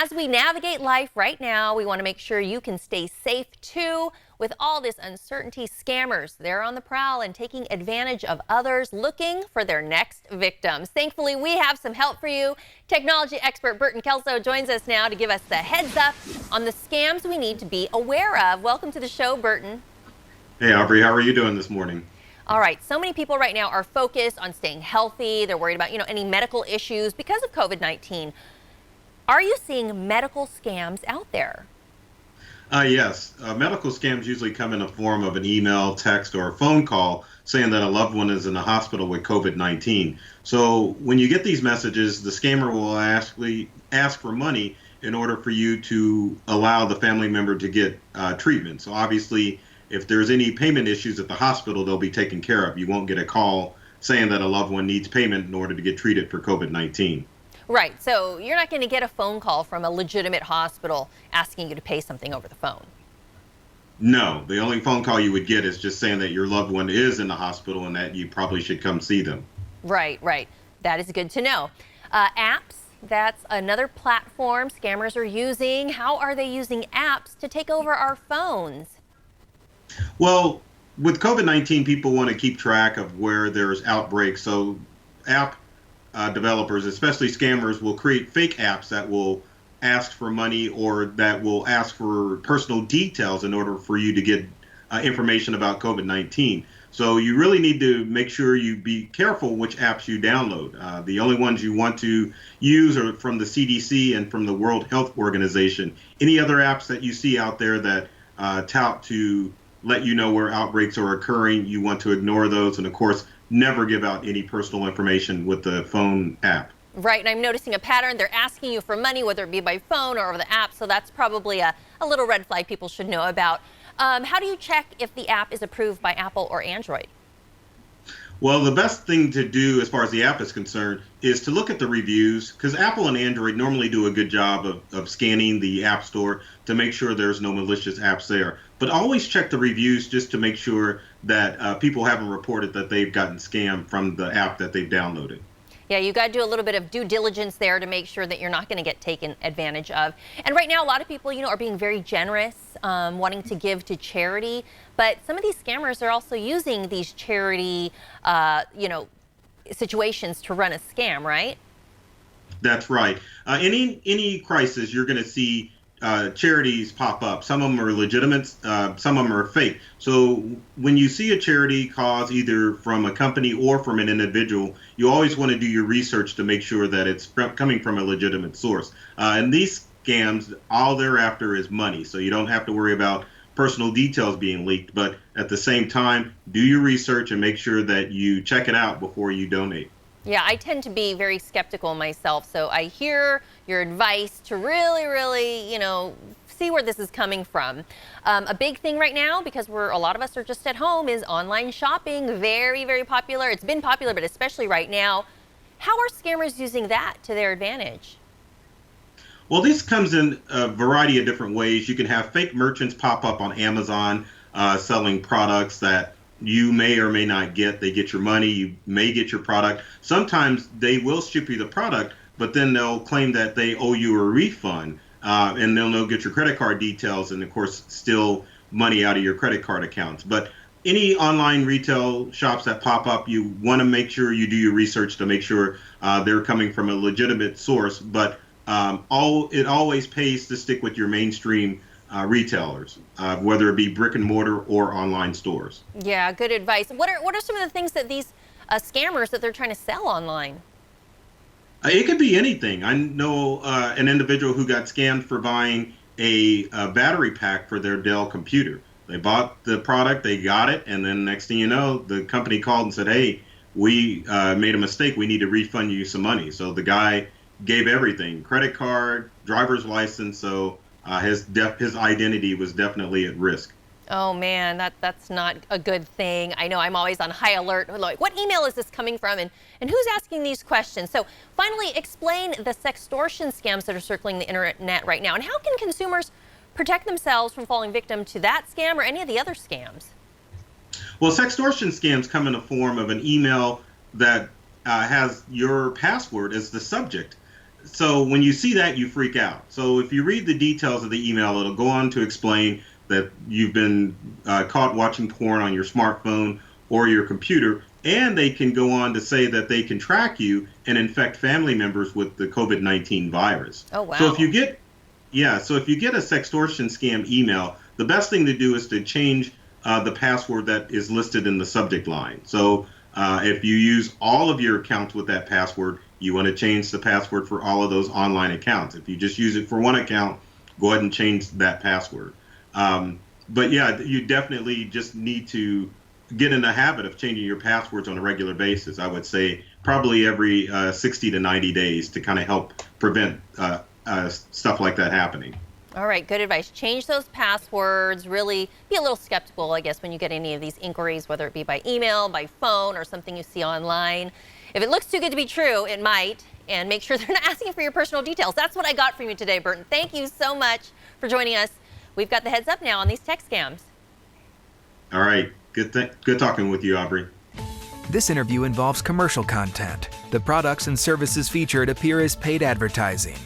as we navigate life right now, we want to make sure you can stay safe too. With all this uncertainty, scammers, they're on the prowl and taking advantage of others, looking for their next victims. Thankfully, we have some help for you. Technology expert Burton Kelso joins us now to give us the heads up on the scams we need to be aware of. Welcome to the show, Burton. Hey, Aubrey, how are you doing this morning? All right, so many people right now are focused on staying healthy. They're worried about, any medical issues because of COVID-19. Are you seeing medical scams out there? Yes. Medical scams usually come in the form of an email, text, or a phone call saying that a loved one is in the hospital with COVID-19. So when you get these messages, the scammer will ask for money in order for you to allow the family member to get treatment. So obviously, if there's any payment issues at the hospital, they'll be taken care of. You won't get a call saying that a loved one needs payment in order to get treated for COVID-19. Right, so you're not going to get a phone call from a legitimate hospital asking you to pay something over the phone. No, the only phone call you would get is just saying that your loved one is in the hospital and that you probably should come see them. Right. That is good to know. Apps, that's another platform scammers are using. How are they using apps to take over our phones? Well, with COVID-19, people want to keep track of where there's outbreaks. So app developers, especially scammers, will create fake apps that will ask for money or that will ask for personal details in order for you to get information about COVID-19. So you really need to make sure you be careful which apps you download. The only ones you want to use are from the CDC and from the World Health Organization. Any other apps that you see out there that tout to let you know where outbreaks are occurring, you want to ignore those. And of course, never give out any personal information with the phone app. Right, and I'm noticing a pattern. They're asking you for money, whether it be by phone or over the app, so that's probably a little red flag people should know about. How do you check if the app is approved by Apple or Android? Well, the best thing to do as far as the app is concerned is to look at the reviews, because Apple and Android normally do a good job of scanning the App Store to make sure there's no malicious apps there. But always check the reviews just to make sure that people haven't reported that they've gotten scammed from the app that they've downloaded. Yeah, you got to do a little bit of due diligence there to make sure that you're not going to get taken advantage of. And right now, a lot of people, are being very generous, wanting to give to charity. But some of these scammers are also using these charity, situations to run a scam, right? That's right. Any crisis, you're going to see charities pop up. Some of them are legitimate, some of them are fake. So when you see a charity cause either from a company or from an individual, you always want to do your research to make sure that it's coming from a legitimate source. And these scams, all they're after is money. So you don't have to worry about personal details being leaked. But at the same time, do your research and make sure that you check it out before you donate. Yeah, I tend to be very skeptical myself, so I hear your advice to really, see where this is coming from. A big thing right now, because a lot of us are just at home, is online shopping. Very, very popular. It's been popular, but especially right now. How are scammers using that to their advantage? Well, this comes in a variety of different ways. You can have fake merchants pop up on Amazon selling products that you may or may not get. They get your money, you may get your product. Sometimes they will ship you the product, but then they'll claim that they owe you a refund, and then they'll get your credit card details and, of course, steal money out of your credit card accounts. But any online retail shops that pop up, you want to make sure you do your research to make sure they're coming from a legitimate source. But it always pays to stick with your mainstream retailers, whether it be brick and mortar or online stores. Yeah, good advice. What are some of the things that these scammers that they're trying to sell online? It could be anything. I know an individual who got scammed for buying a battery pack for their Dell computer. They bought the product, they got it, and then next thing you know, the company called and said, hey, we made a mistake. We need to refund you some money. So the guy gave everything, credit card, driver's license. So his identity was definitely at risk. Oh man, that's not a good thing. I know I'm always on high alert. Like, what email is this coming from, and who's asking these questions? So finally, explain the sextortion scams that are circling the internet right now, and how can consumers protect themselves from falling victim to that scam or any of the other scams? Well, sextortion scams come in the form of an email that has your password as the subject. So when you see that, you freak out. So if you read the details of the email, it'll go on to explain that you've been caught watching porn on your smartphone or your computer, and they can go on to say that they can track you and infect family members with the COVID-19 virus. Oh, wow. So if you get so if you get a sextortion scam email, the best thing to do is to change the password that is listed in the subject line. So if you use all of your accounts with that password, you want to change the password for all of those online accounts. If you just use it for one account, go ahead and change that password. But yeah, you definitely just need to get in the habit of changing your passwords on a regular basis. I would say probably every 60 to 90 days to kind of help prevent stuff like that happening. All right, good advice. Change those passwords. Really be a little skeptical, I guess, when you get any of these inquiries, whether it be by email, by phone, or something you see online. If it looks too good to be true, it might. And make sure they're not asking for your personal details. That's what I got from you today, Burton. Thank you so much for joining us. We've got the heads up now on these text scams. All right. Good talking with you, Aubrey. This interview involves commercial content. The products and services featured appear as paid advertising.